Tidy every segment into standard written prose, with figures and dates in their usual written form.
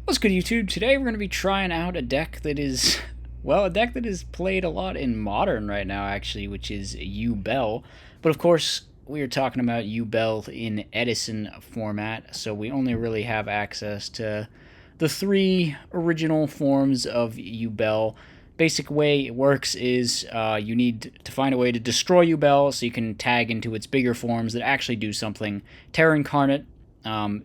What's good, YouTube? Today we're going to be trying out a deck that is, well, a deck that is played a lot in Modern right now, actually, which is U-Bell. But of course, we are talking about U-Bell in Edison format, so we only really have access to the three original forms of U-Bell. Basic way it works is you need to find a way to destroy U-Bell so you can tag into its bigger forms that actually do something. Terra Incarnate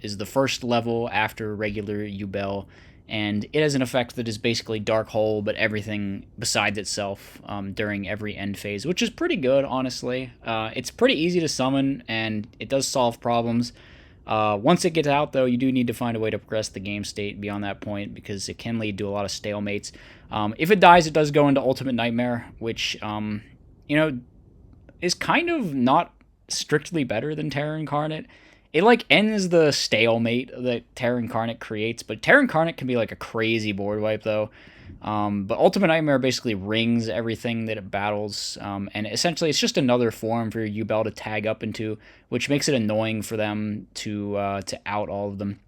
is the first level after regular U-Bell, and it has an effect that is basically Dark Hole, but everything besides itself during every end phase, which is pretty good, honestly. It's pretty easy to summon, and it does solve problems. Once it gets out, though, you do need to find a way to progress the game state beyond that point, because it can lead to a lot of stalemates. If it dies, it does go into Ultimate Nightmare, which, is kind of not strictly better than Terra Incarnate. It like ends the stalemate that Terra Incarnate creates, but Terra Incarnate can be like a crazy board wipe though. But Ultimate Nightmare basically rings everything that it battles, and essentially it's just another form for your U-Bell to tag up into, which makes it annoying for them to out all of them.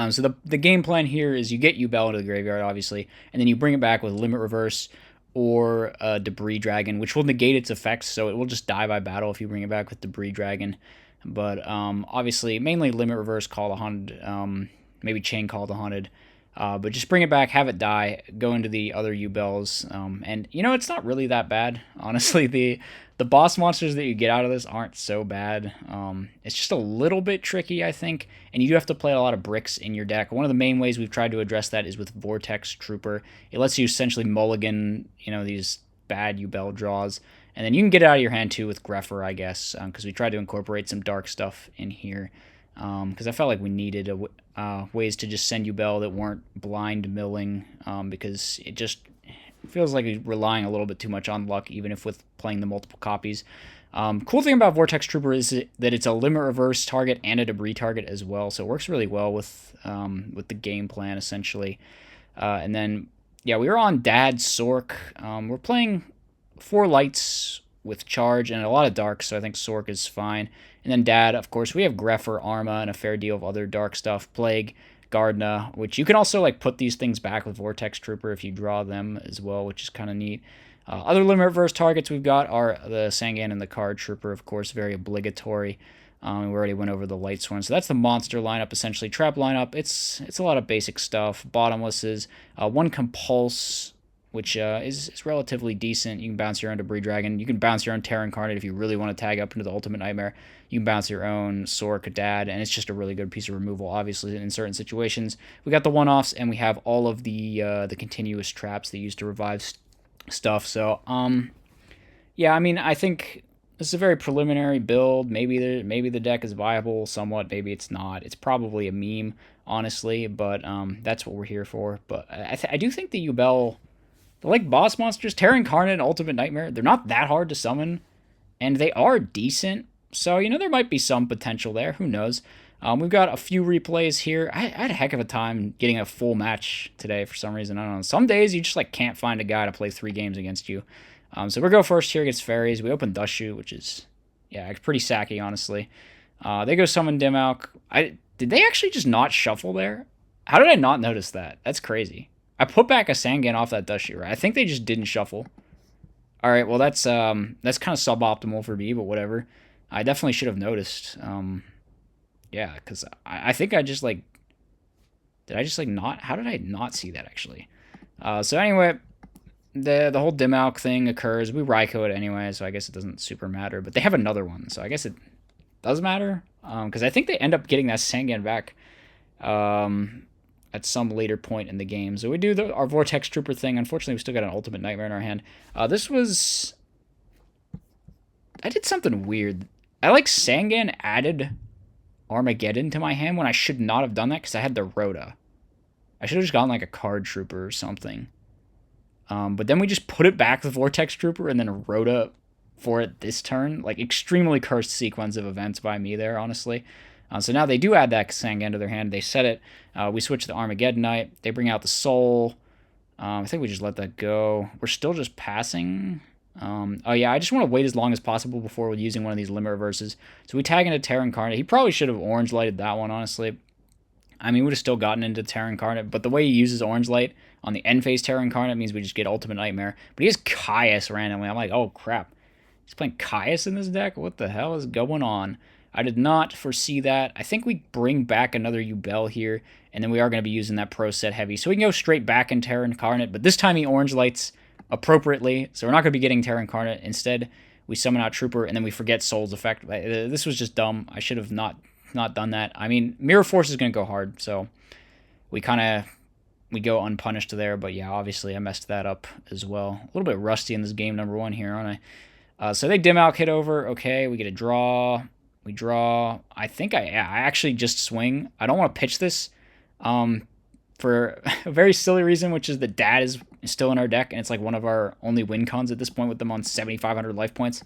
So the game plan here is you get U-Bell into the graveyard, obviously, and then you bring it back with Limit Reverse or Debris Dragon, which will negate its effects, so it will just die by battle if you bring it back with Debris Dragon. But obviously, mainly Limit Reverse, Call the Haunted, maybe Chain Call the Haunted. But just bring it back, have it die, go into the other U-Bells. And, it's not really that bad. Honestly, the boss monsters that you get out of this aren't so bad. It's just a little bit tricky, I think. And you do have to play a lot of bricks in your deck. One of the main ways we've tried to address that is with Vortex Trooper. It lets you essentially mulligan, these bad U-Bell draws. And then you can get it out of your hand too with Greffer, I guess, because we tried to incorporate some dark stuff in here. Because I felt like we needed ways to just send U-Bell that weren't blind milling, because it just feels like we're relying a little bit too much on luck, even if with playing the multiple copies. Cool thing about Vortex Trooper is that it's a Limit Reverse target and a Debris target as well, so it works really well with the game plan, essentially. And then, yeah, we were on Dad Sork. We're playing 4 lights with charge and a lot of dark, so I think Sork is fine. And then Dad, of course, we have Greffer, Arma, and a fair deal of other dark stuff. Plague, Gardna, which you can also like put these things back with Vortex Trooper if you draw them as well, which is kind of neat. Other Limit Reverse targets we've got are the Sangan and the Card Trooper, of course, very obligatory. We already went over the lights one, so that's the monster lineup, essentially. Trap lineup, it's a lot of basic stuff. Bottomlesses, one Compulse, which is relatively decent. You can bounce your own Debris Dragon. You can bounce your own Terra Incarnate if you really want to tag up into the Ultimate Nightmare. You can bounce your own Sork, Dad, and it's just a really good piece of removal, obviously, in certain situations. We got the one-offs, and we have all of the continuous traps that you use to revive stuff. So, yeah, I mean, I think this is a very preliminary build. Maybe the deck is viable somewhat. Maybe it's not. It's probably a meme, honestly, but that's what we're here for. But I do think the U-Bell, like boss monsters, Terra Incarnate and Ultimate Nightmare, they're not that hard to summon, and they are decent. So, there might be some potential there. Who knows? We've got a few replays here. I had a heck of a time getting a full match today for some reason. I don't know. Some days you just like can't find a guy to play 3 games against you. So we'll go first here against Fairies. We open Dust Shoot, which is, yeah, pretty sacky, honestly. They go summon Dimmalk. Did they actually just not shuffle there? How did I not notice that? That's crazy. I put back a Sangan off that Dust Shoot, right? I think they just didn't shuffle. All right, well, that's kind of suboptimal for me, but whatever. I definitely should have noticed. Yeah, because I think I just, like... Did I just, like, not... How did I not see that, actually? So anyway, the whole Dimmalk thing occurs. We Raikou it anyway, so I guess it doesn't super matter. But they have another one, so I guess it does matter. Because I think they end up getting that Sangan back. At some later point in the game. So we do our Vortex Trooper thing. Unfortunately, we still got an Ultimate Nightmare in our hand. This was... I did something weird. I, like, Sangan added Armageddon to my hand when I should not have done that because I had the Rhoda. I should have just gotten, like, a Card Trooper or something. But then we just put it back with Vortex Trooper and then Rhoda for it this turn. Like, extremely cursed sequence of events by me there, honestly. So now they do add that Sangan to their hand. They set it. We switch to Armageddonite. They bring out the Soul. I think we just let that go. We're still just passing. Oh, yeah, I just want to wait as long as possible before using one of these Limit Reverses. So we tag into Terra Incarnate. He probably should have Orange Lighted that one, honestly. I mean, we would have still gotten into Terra Incarnate, but the way he uses Orange Light on the end phase Terra Incarnate means we just get Ultimate Nightmare. But he has Caius randomly. I'm like, oh crap. He's playing Caius in this deck? What the hell is going on? I did not foresee that. I think we bring back another Yubel here, and then we are going to be using that Pro Set heavy. So we can go straight back in Terra Incarnate, but this time he Orange Lights appropriately, so we're not going to be getting Terra Incarnate. Instead, we summon out Trooper, and then we forget Soul's Effect. This was just dumb. I should have not done that. I mean, Mirror Force is going to go hard, so we go unpunished there. But yeah, obviously I messed that up as well. A little bit rusty in this game number 1 here, aren't I? So they dim out hit over. Okay, we get a draw. We draw. I think I actually just swing. I don't want to pitch this for a very silly reason, which is that Dad is still in our deck, and it's like one of our only win cons at this point with them on 7,500 life points.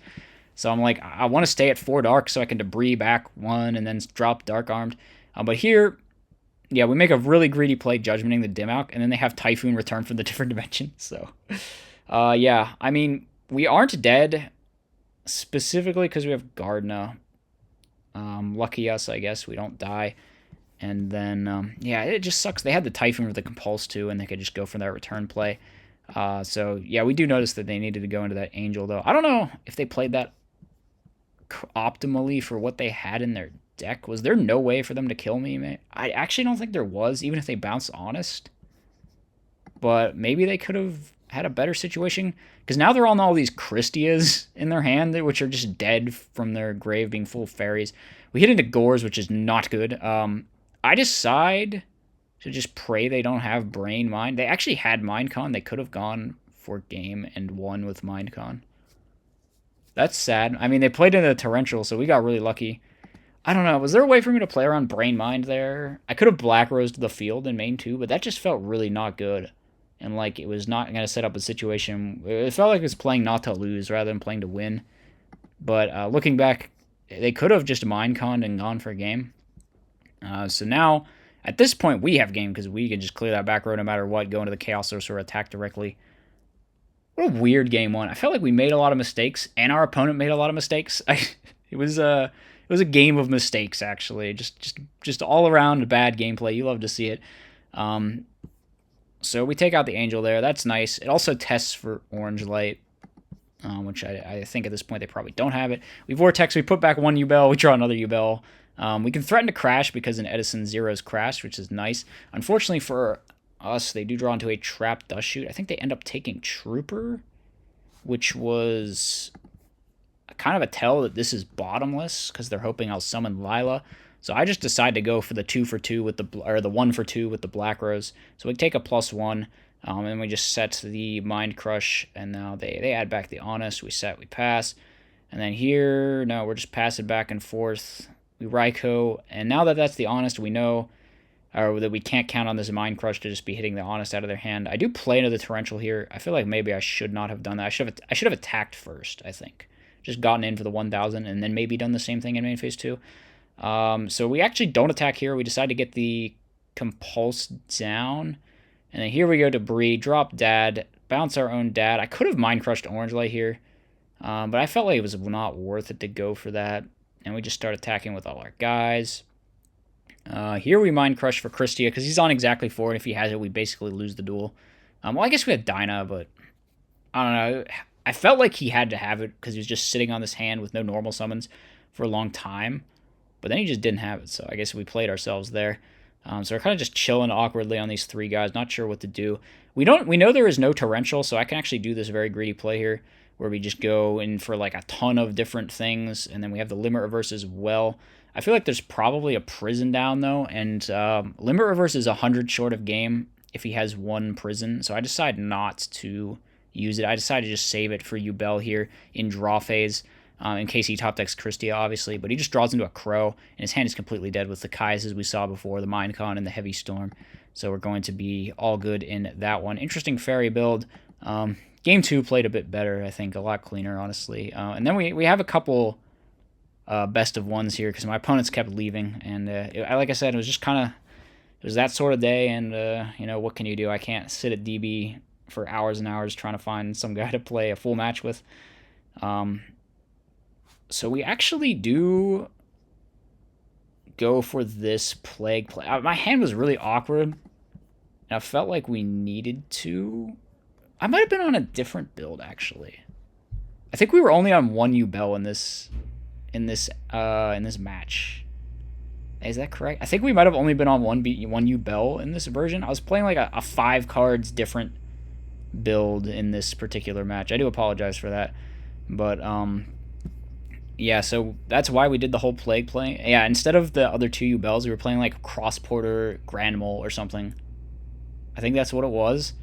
So I'm like, I want to stay at 4 dark so I can debris back 1 and then drop Dark Armed. But here, yeah, we make a really greedy play judgmenting the dim out, and then they have Typhoon return from the different dimension. So, yeah, I mean, we aren't dead specifically because we have Gardna. Lucky us, I guess. We don't die. And then, yeah, it just sucks. They had the Typhoon with the Compulse, too, and they could just go for that return play. So, yeah, we do notice that they needed to go into that Angel, though. I don't know if they played that optimally for what they had in their deck. Was there no way for them to kill me, man? I actually don't think there was, even if they bounced Honest. But maybe they could have had a better situation, because now they're on all these Christias in their hand, which are just dead from their grave being full of fairies. We hit into Gores, which is not good. I decide to just pray they don't have Brain Mind. They actually had Mindcon. They could have gone for game and won with Mindcon. That's sad. I mean, they played into the Torrential, so we got really lucky. I don't know. Was there a way for me to play around Brain Mind there? I could have Black Rosed the field in main 2, but that just felt really not good. And, like, it was not going to set up a situation. It felt like it was playing not to lose rather than playing to win. But looking back, they could have just Mindconned and gone for a game. So now, at this point, we have game because we can just clear that back row no matter what, go into the Chaos Sorcerer, attack directly. What a weird game 1. I felt like we made a lot of mistakes, and our opponent made a lot of mistakes. It was a game of mistakes, actually. Just all around bad gameplay. You love to see it. So we take out the Angel there. That's nice. It also tests for Orange Light, which I think at this point they probably don't have it. We Vortex. We put back 1 Yubel. We draw another Yubel. We can threaten to crash because in Edison, Zero's crashed, which is nice. Unfortunately for us, they do draw into a Trap Dust Shoot. I think they end up taking Trooper, which was kind of a tell that this is bottomless because they're hoping I'll summon Lila. So I just decide to go for the 2 for 2 with the 1 for 2 with the Black Rose. So we take a +1, and we just set the Mind Crush, and now they add back the Honest. We set, we pass, and then here, no, we're just passing back and forth. We Raikou, and now that that's the Honest, we know that we can't count on this Mind Crush to just be hitting the Honest out of their hand. I do play into the Torrential here. I feel like maybe I should not have done that. I should have attacked first, I think. Just gotten in for the 1,000, and then maybe done the same thing in main phase 2. So we actually don't attack here. We decide to get the Compulse down. And then here we go to Debris, drop Dad, bounce our own Dad. I could have Mind Crushed Orange Light here, but I felt like it was not worth it to go for that. And we just start attacking with all our guys. Here we Mind Crush for Christia, because he's on exactly 4, and if he has it, we basically lose the duel. Well, I guess we had Dinah, but I don't know. I felt like he had to have it, because he was just sitting on this hand with no normal summons for a long time. But then he just didn't have it, so I guess we played ourselves there. So we're kind of just chilling awkwardly on these 3 guys, not sure what to do. We know there is no Torrential, so I can actually do this very greedy play here, where we just go in for like a ton of different things, and then we have the Limit Reverse as well. I feel like there's probably a Prison down, though, and Limit Reverse is 100 short of game if he has 1 Prison, so I decide not to use it. I decided to just save it for Yubel here in draw phase. In case he top decks Christia, obviously, but he just draws into a Crow, and his hand is completely dead with the Kais, as we saw before, the Mindcon and the Heavy Storm. So we're going to be all good in that one. Interesting Fairy build. Game 2 played a bit better, I think, a lot cleaner, honestly. And then we have a couple best of ones here, because my opponents kept leaving, and like I said, it was just kind of, it was that sort of day, and, you know, what can you do? I can't sit at DB for hours and hours trying to find some guy to play a full match with. So we actually do go for this plague play. My hand was really awkward, and I felt like we needed to. I might have been on a different build actually. I think we were only on one Bell in this match. Is that correct? I think we might have only been on one Bell in this version. I was playing like a 5 cards different build in this particular match. I do apologize for that, but yeah. So that's why we did the whole plague play. Yeah, instead of the other 2 Bells, we were playing like Cross Porter Grand Mole or something. I think that's what it was,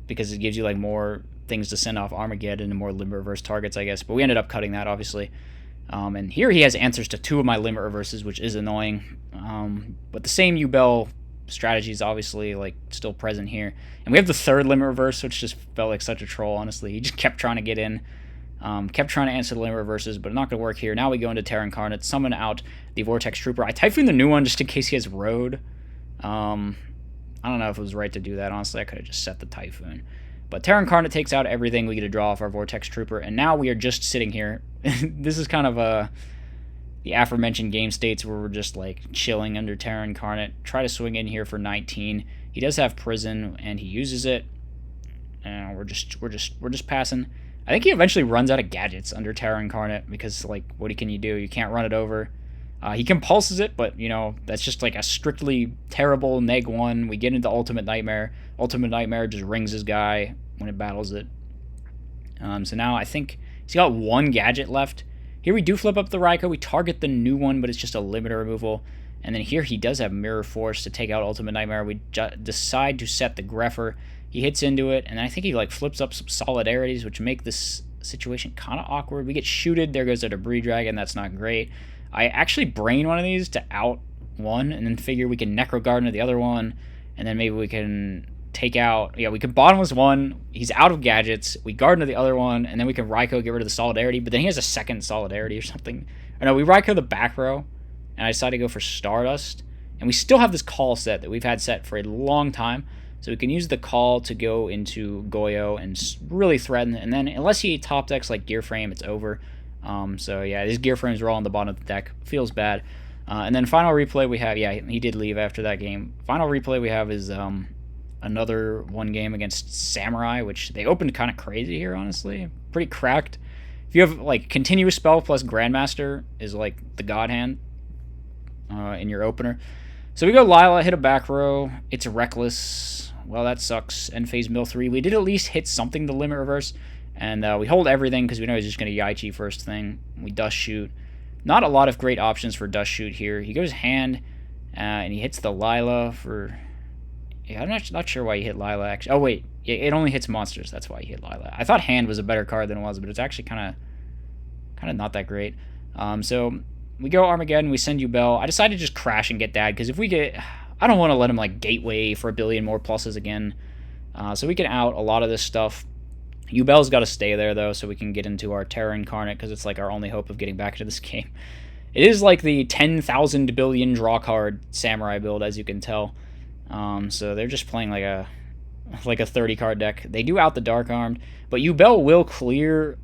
because it gives you like more things to send off Armageddon and more limit reverse targets, I guess. But we ended up cutting that, obviously. And here he has answers to 2 of my limit reverses, which is annoying. But the same Bell strategy is obviously like still present here. And we have the 3rd limit reverse, which just felt like such a troll, honestly. He just kept trying to get in, kept trying to answer the limit reverses, but not going to work here. Now we go into Terra Incarnate, summon out the Vortex Trooper. I Typhoon the new one just in case he has Road. I don't know if it was right to do that, honestly. I could have just set the Typhoon. But Terra Incarnate takes out everything. We get to draw off our Vortex Trooper, and now we are just sitting here. This is kind of the aforementioned game states where we're just like chilling under Terra Incarnate. Try to swing in here for 19. He does have Prison, and he uses it. And we're just passing. I think he eventually runs out of gadgets under Terra Incarnate because, like, what can you do? You can't run it over. He compulses it, but, you know, that's just like a strictly terrible neg-1. We get into Ultimate Nightmare. Ultimate Nightmare just rings his guy when it battles it. So now I think he's got 1 gadget left. Here we do flip up the Raikou. We target the new one, but it's just a limiter removal. And then here he does have Mirror Force to take out Ultimate Nightmare. We decide to set the Greffer. He hits into it, and I think he like flips up some Solidarities, which make this situation kind of awkward. We get shooted. There goes a Debris Dragon. That's not great. I actually brain one of these to out one, and then figure we can Necro Garden the other one, and then maybe we can take out. Yeah, we can bottomless one. He's out of gadgets. We Garden the other one, and then we can Raikou, get rid of the Solidarity. But then he has a second Solidarity or something. Or no, we Raikou the back row, and I decided to go for Stardust. And we still have this call set that we've had set for a long time. So we can use the call to go into Goyo and really threaten. And then unless he top decks like Gear Frame, it's over. So yeah, these Gear Frames are all on the bottom of the deck. Feels bad. And then final replay we have, yeah, he did leave after that game. Final replay we have is another 1 game against Samurai, which they opened kind of crazy here, honestly. Pretty cracked. If you have like Continuous Spell plus Grandmaster is like the God Hand in your opener. So we go Lila, hit a back row. It's Reckless. Well, that sucks. End phase Mill 3. We did at least hit something to limit reverse. And we hold everything because we know he's just going to Yaichi first thing. We Dust Shoot. Not a lot of great options for Dust Shoot here. He goes Hand, and he hits the Lila for... Yeah, I'm not sure why he hit Lila, actually. Oh, wait. It only hits monsters. That's why he hit Lila. I thought Hand was a better card than it was, but it's actually kind of not that great. So we go Armageddon. We send you Bell. I decided to just crash and get Dad, because if we get... I don't want to let him, like, Gateway for 1 billion more pluses again. So we can out a lot of this stuff. Ubel's got to stay there, though, so we can get into our Terra Incarnate, because it's like our only hope of getting back into this game. It is like the 10,000 billion draw card Samurai build, as you can tell. So they're just playing like a 30-card deck. They do out the Dark Armed, but Ubel will clear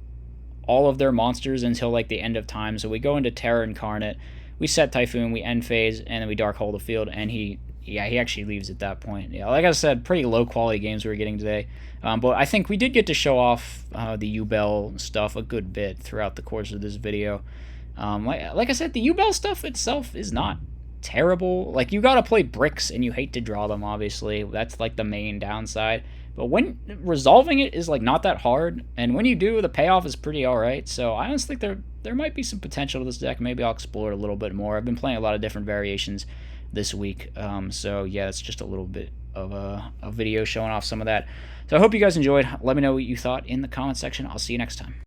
all of their monsters until like the end of time. So we go into Terra Incarnate, we set Typhoon, we end phase, and then we Dark Hole the field, and he actually leaves at that point. Yeah, like I said, pretty low-quality games we were getting today. But I think we did get to show off the Ubel stuff a good bit throughout the course of this video. Like I said, the Ubel stuff itself is not terrible. Like, you gotta play bricks, and you hate to draw them, obviously. That's, like, the main downside. But when resolving it is, like, not that hard, and when you do, the payoff is pretty alright. So I honestly think there might be some potential to this deck. Maybe I'll explore it a little bit more. I've been playing a lot of different variations this week. So yeah, it's just a little bit of a video showing off some of that. So I hope you guys enjoyed. Let me know what you thought in the comment section. I'll see you next time.